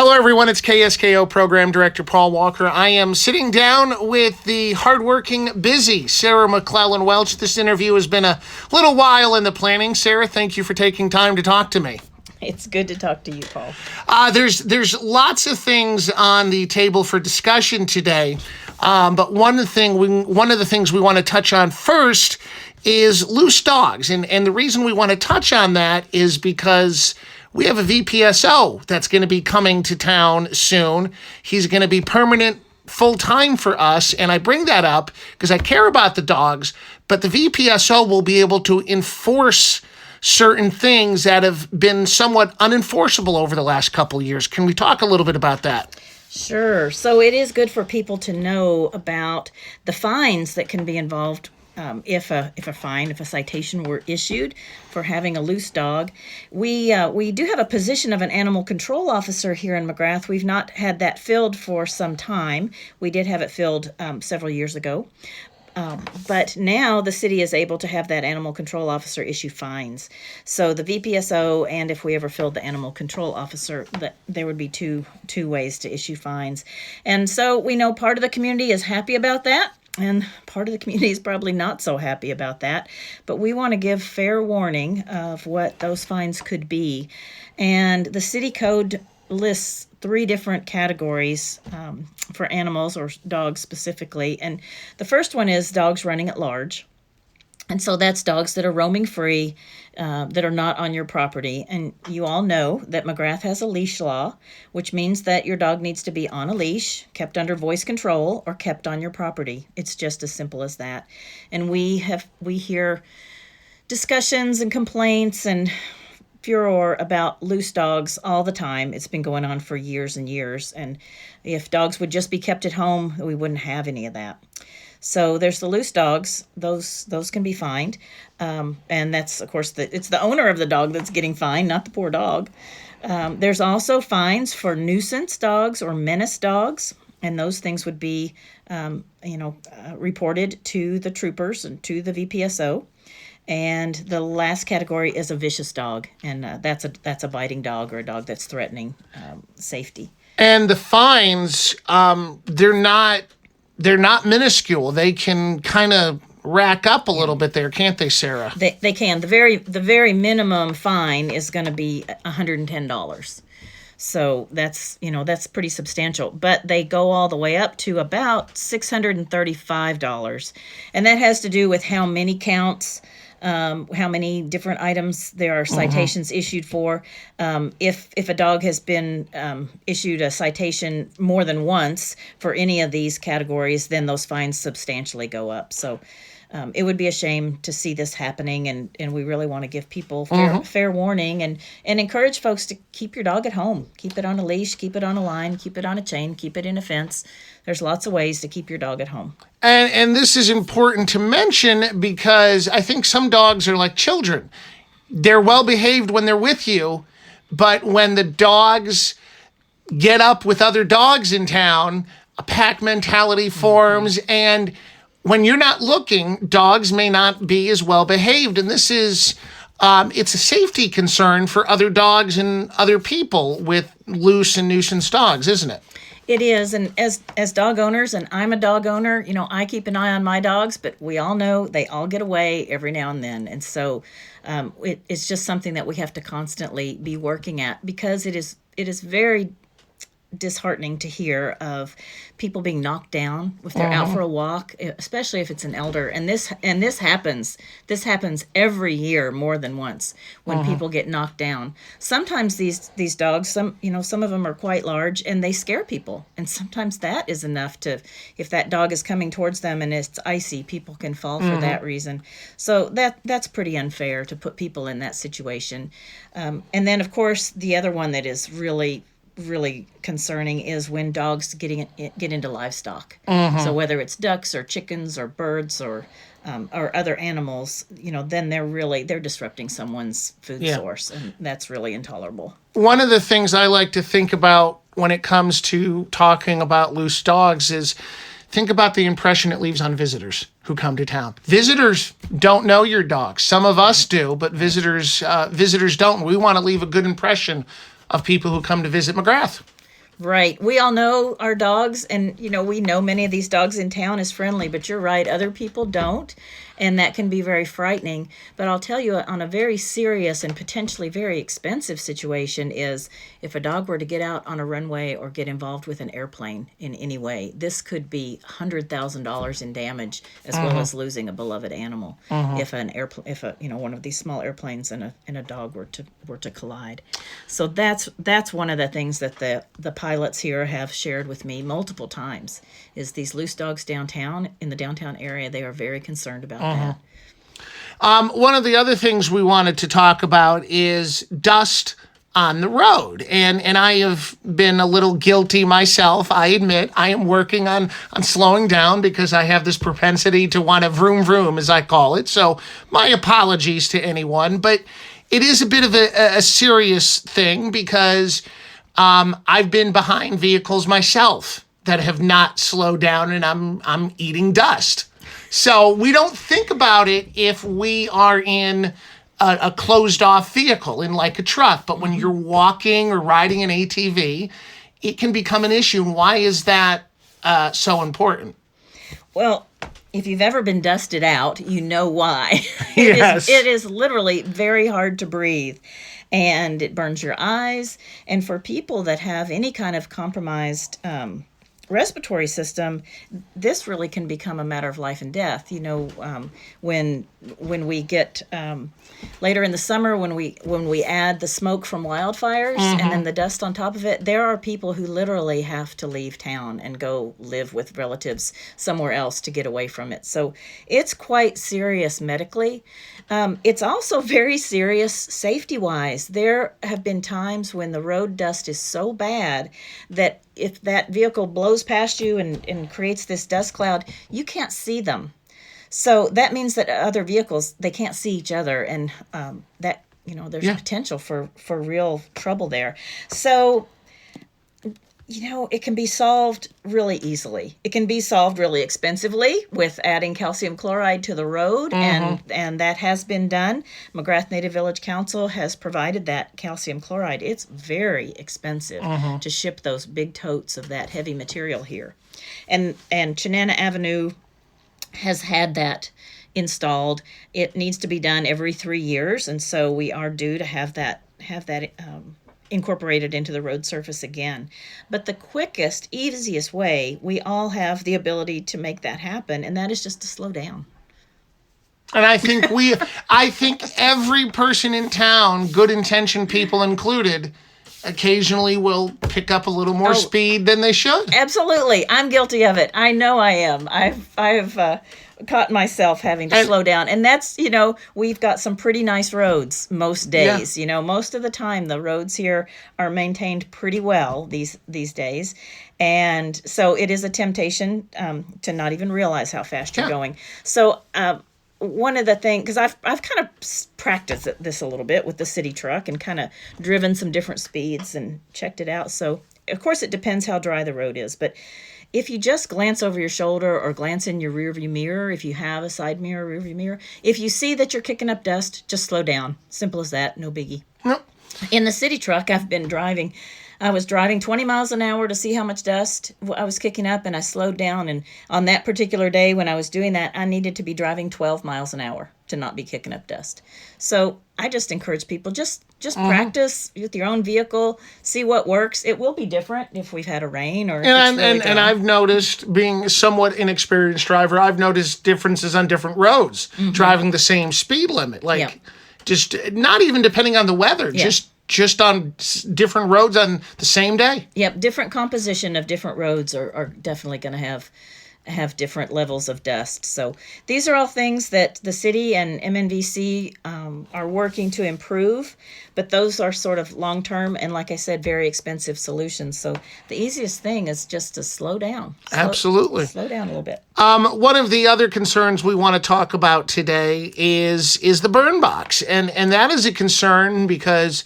Hello, everyone. It's KSKO Program Director Paul Walker. I am sitting down with the hardworking, busy Sarah McClellan Welch. This interview has been a little while in the planning. Sarah, thank you for taking time to talk to me. It's good to talk to you, Paul. There's lots of things on the table for discussion today, but one of the things we want to touch on first is loose dogs, and the reason we want to touch on that is because we have a VPSO that's going to be coming to town soon. He's going to be permanent full-time for us, and I bring that up because I care about the dogs, but the VPSO will be able to enforce certain things that have been somewhat unenforceable over the last couple of years. Can we talk a little bit about that? Sure. So it is good for people to know about the fines that can be involved if a citation were issued for having a loose dog. We do have a position of an animal control officer here in McGrath. We've not had that filled for some time. We did have it filled several years ago. But now the city is able to have that animal control officer issue fines. So the VPSO, and if we ever filled the animal control officer, there would be two ways to issue fines. And so we know part of the community is happy about that, and part of the community is probably not so happy about that. But we want to give fair warning of what those fines could be. And the city code lists 3 different categories for animals, or dogs specifically. And the first one is dogs running at large. And so that's dogs that are roaming free, that are not on your property. And you all know that McGrath has a leash law, which means that your dog needs to be on a leash, kept under voice control, or kept on your property. It's just as simple as that. And we hear discussions and complaints and furor about loose dogs all the time. It's been going on for years and years. And if dogs would just be kept at home, we wouldn't have any of that. So there's the loose dogs. Those can be fined. And that's, of course, it's the owner of the dog that's getting fined, not the poor dog. There's also fines for nuisance dogs or menace dogs. And those things would be, reported to the troopers and to the VPSO. And the last category is a vicious dog, and that's a biting dog or a dog that's threatening safety. And the fines, they're not minuscule. They can kind of rack up a little bit there, can't they, Sarah? They can. The very minimum fine is going to be $110. So that's pretty substantial, but they go all the way up to about $635. And that has to do with how many counts, how many different items there are citations issued for. If a dog has been issued a citation more than once for any of these categories, then those fines substantially go up. So it would be a shame to see this happening, and we really want to give people fair warning and encourage folks to keep your dog at home. Keep it on a leash, keep it on a line, keep it on a chain, keep it in a fence. There's lots of ways to keep your dog at home. And this is important to mention because I think some dogs are like children. They're well behaved when they're with you, but when the dogs get up with other dogs in town, a pack mentality forms, and when you're not looking, dogs may not be as well behaved. And this is, it's a safety concern for other dogs and other people with loose and nuisance dogs, isn't it? It is. And as dog owners, and I'm a dog owner, I keep an eye on my dogs, but we all know they all get away every now and then. And so it's just something that we have to constantly be working at, because it is very disheartening to hear of people being knocked down if they're out for a walk, especially if it's an elder. And this happens every year more than once when people get knocked down. Sometimes these dogs, some of them are quite large and they scare people. And sometimes that is enough if that dog is coming towards them and it's icy, people can fall for that reason. So that's pretty unfair to put people in that situation. And then, of course, the other one that is really concerning is when dogs get into livestock. So whether it's ducks or chickens or birds or other animals, then they're disrupting someone's food source, and that's really intolerable. One of the things I like to think about when it comes to talking about loose dogs is think about the impression it leaves on visitors who come to town. Visitors don't know your dog. Some of us do, but visitors don't. We want to leave a good impression of people who come to visit McGrath. Right. We all know our dogs, and we know many of these dogs in town as friendly, but you're right, other people don't, and that can be very frightening. But I'll tell you, on a very serious and potentially very expensive situation, is if a dog were to get out on a runway or get involved with an airplane in any way, this could be $100,000 in damage, as well as losing a beloved animal. If an airplane, if a one of these small airplanes and a dog were to collide. So that's one of the things that the pilots here have shared with me multiple times, is these loose dogs downtown, in the downtown area. They are very concerned about that. One of the other things we wanted to talk about is dust on the road. And I have been a little guilty myself. I admit I am working on slowing down, because I have this propensity to want to vroom vroom, as I call it. So my apologies to anyone, but it is a bit of a serious thing, because I've been behind vehicles myself that have not slowed down, and I'm eating dust. So we don't think about it if we are in a closed off vehicle, in like a truck. But when you're walking or riding an ATV, it can become an issue. And why is that so important? Well, if you've ever been dusted out, you know why. Yes. It is literally very hard to breathe, and it burns your eyes. And for people that have any kind of compromised respiratory system, this really can become a matter of life and death. When we get later in the summer, when we add the smoke from wildfires and then the dust on top of it, there are people who literally have to leave town and go live with relatives somewhere else to get away from it. So it's quite serious medically. It's also very serious safety-wise. There have been times when the road dust is so bad that if that vehicle blows past you and creates this dust cloud, you can't see them. So that means that other vehicles, they can't see each other, and that there's potential for real trouble there. So it can be solved really easily. It can be solved really expensively with adding calcium chloride to the road, and that has been done. McGrath Native Village Council has provided that calcium chloride. It's very expensive to ship those big totes of that heavy material here. And Chenana Avenue has had that installed. It needs to be done every 3 years, and so we are due to have that incorporated into the road surface again. But the quickest, easiest way, we all have the ability to make that happen, and that is just to slow down. And I think every person in town, good intentioned people included, occasionally will pick up a little more speed than they should. Absolutely. I'm guilty of it. I know I am. I've caught myself having to slow down. And that's, we've got some pretty nice roads most days. Yeah. Most of the time the roads here are maintained pretty well these days. And so it is a temptation to not even realize how fast you're going. So one of the things, because I've kind of practiced this a little bit with the city truck and kind of driven some different speeds and checked it out. So, of course, it depends how dry the road is. But if you just glance over your shoulder or glance in your rearview mirror, if you have a side mirror, rearview mirror, if you see that you're kicking up dust, just slow down. Simple as that. No biggie. Nope. In the city truck, I was driving 20 miles an hour to see how much dust I was kicking up, and I slowed down. And on that particular day when I was doing that, I needed to be driving 12 miles an hour to not be kicking up dust. So I just encourage people, just practice with your own vehicle, see what works. It will be different if we've had a rain or and I've noticed, being a somewhat inexperienced driver, I've noticed differences on different roads, driving the same speed limit. Just not even depending on the weather, just on different roads on the same day. Yep, different composition of different roads are definitely going to have different levels of dust. So these are all things that the city and MNVC are working to improve, but those are sort of long-term and, like I said, very expensive solutions. So the easiest thing is just to slow down. Absolutely. Slow down a little bit. One of the other concerns we want to talk about today is the burn box. And that is a concern because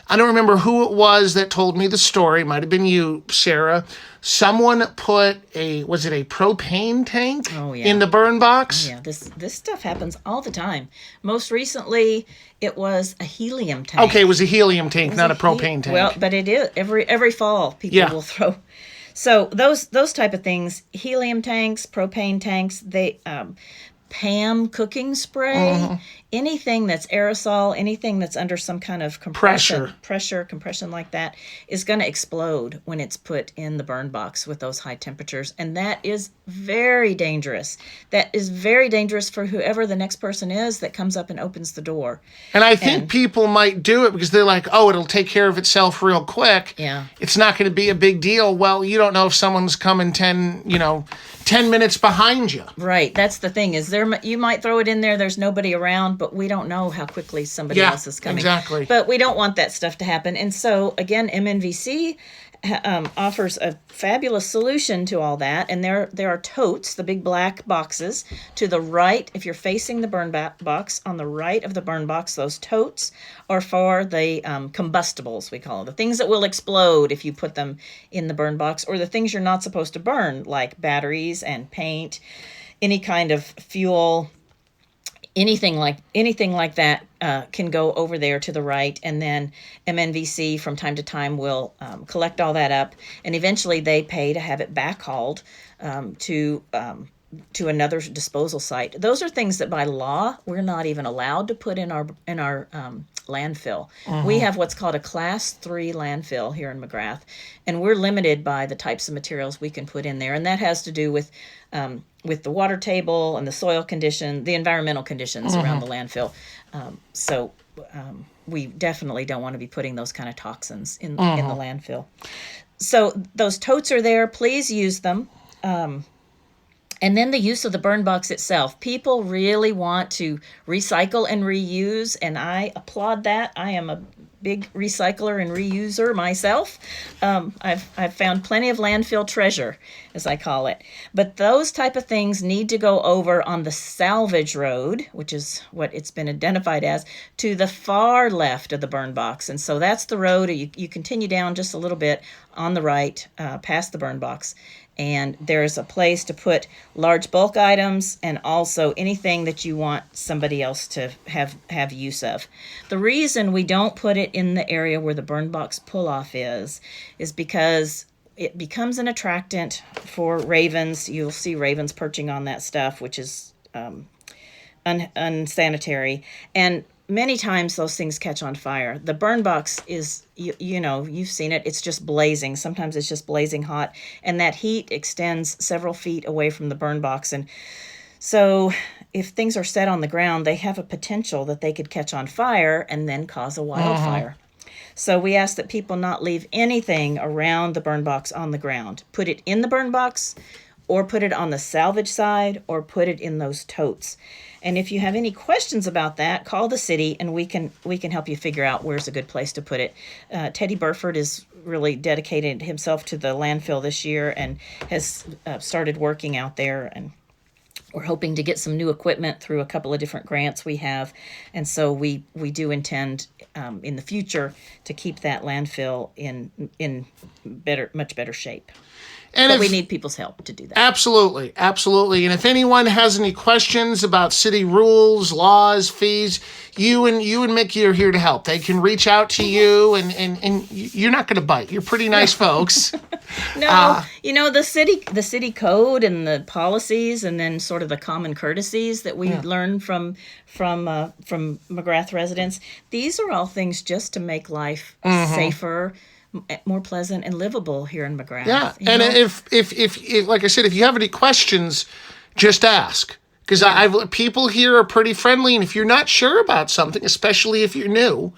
I don't remember who it was that told me the story. Might have been you, Sarah. Someone put was it a propane tank in the burn box? Yeah, this stuff happens all the time. Most recently, it was a helium tank. Okay, it was a helium tank, not a propane tank. Well, but it is every fall people will throw. So those type of things, helium tanks, propane tanks, they PAM cooking spray, anything that's aerosol, anything that's under some kind of compression like that is going to explode when it's put in the burn box with those high temperatures. And that is very dangerous. That is very dangerous for whoever the next person is that comes up and opens the door. And I think people might do it because they're like, oh, it'll take care of itself real quick. Yeah. It's not going to be a big deal. Well, you don't know if someone's coming 10 minutes behind you. Right. That's the thing is you might throw it in there. There's nobody around, but we don't know how quickly somebody else is coming. Exactly. But we don't want that stuff to happen. And so again, MNVC offers a fabulous solution to all that. And there are totes, the big black boxes to the right. If you're facing the burn box, on the right of the burn box, those totes are for the combustibles, we call them, the things that will explode if you put them in the burn box, or the things you're not supposed to burn, like batteries and paint, any kind of fuel. Anything like that can go over there to the right, and then MNVC from time to time will collect all that up, and eventually they pay to have it backhauled to another disposal site. Those are things that by law we're not even allowed to put in our landfill. We have what's called a Class 3 landfill here in McGrath, and we're limited by the types of materials we can put in there, and that has to do with the water table and the soil condition, the environmental conditions around the landfill. So we definitely don't want to be putting those kind of toxins in the landfill. So those totes are there. Please use them. And then the use of the burn box itself. People really want to recycle and reuse, and I applaud that. I am a big recycler and reuser myself. I've found plenty of landfill treasure, as I call it. But those type of things need to go over on the salvage road, which is what it's been identified as, to the far left of the burn box. And so that's the road. You continue down just a little bit on the right, past the burn box. And there's a place to put large bulk items and also anything that you want somebody else to have use of. The reason we don't put it in the area where the burn box pull-off is because it becomes an attractant for ravens. You'll see ravens perching on that stuff, which is unsanitary. And many times those things catch on fire. The burn box is, you've seen it, it's just blazing. Sometimes it's just blazing hot. And that heat extends several feet away from the burn box. And so if things are set on the ground, they have a potential that they could catch on fire and then cause a wildfire. So we ask that people not leave anything around the burn box on the ground. Put it in the burn box, or put it on the salvage side, or put it in those totes. And if you have any questions about that, call the city and we can help you figure out where's a good place to put it. Teddy Burford is really dedicated himself to the landfill this year and has started working out there, and we're hoping to get some new equipment through a couple of different grants we have. And so we do intend in the future to keep that landfill in much better shape. But we need people's help to do that. Absolutely. And if anyone has any questions about city rules, laws, fees, you and Mickey are here to help. They can reach out to you, and you're not going to bite. You're pretty nice folks. No, the city code and the policies, and then sort of the common courtesies that we learn from McGrath residents. These are all things just to make life safer, more pleasant and livable here in McGrath. Yeah, and if like I said, if you have any questions, just ask. Because people here are pretty friendly, and if you're not sure about something, especially if you're new,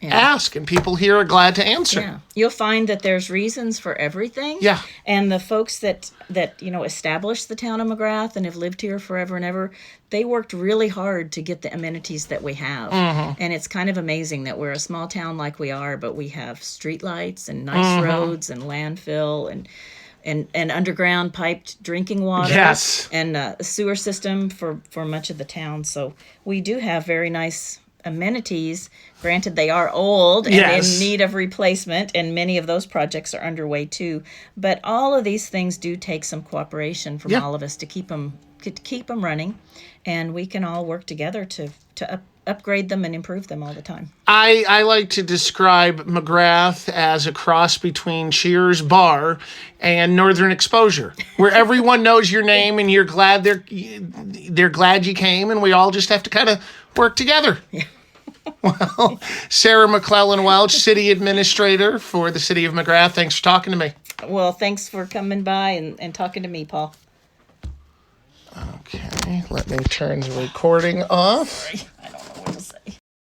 ask, and people here are glad to answer. Yeah, you'll find that there's reasons for everything. Yeah, and the folks that established the town of McGrath and have lived here forever and ever, they worked really hard to get the amenities that we have. And it's kind of amazing that we're a small town like we are, but we have streetlights and nice roads and landfill and underground piped drinking water. Yes. And a sewer system for much of the town. So we do have very nice amenities. Granted, they are old and Yes. in need of replacement, and many of those projects are underway too. But all of these things do take some cooperation from Yeah. all of us to keep them running, and we can all work together to upgrade them and improve them all the time. I like to describe McGrath as a cross between Cheers Bar and Northern Exposure, where everyone knows your name and you're glad they're glad you came, and we all just have to kind of work together. Yeah. Well, Sarah McClellan Welch, City Administrator for the City of McGrath, thanks for talking to me. Well, thanks for coming by and talking to me, Paul. Okay, let me turn the recording off.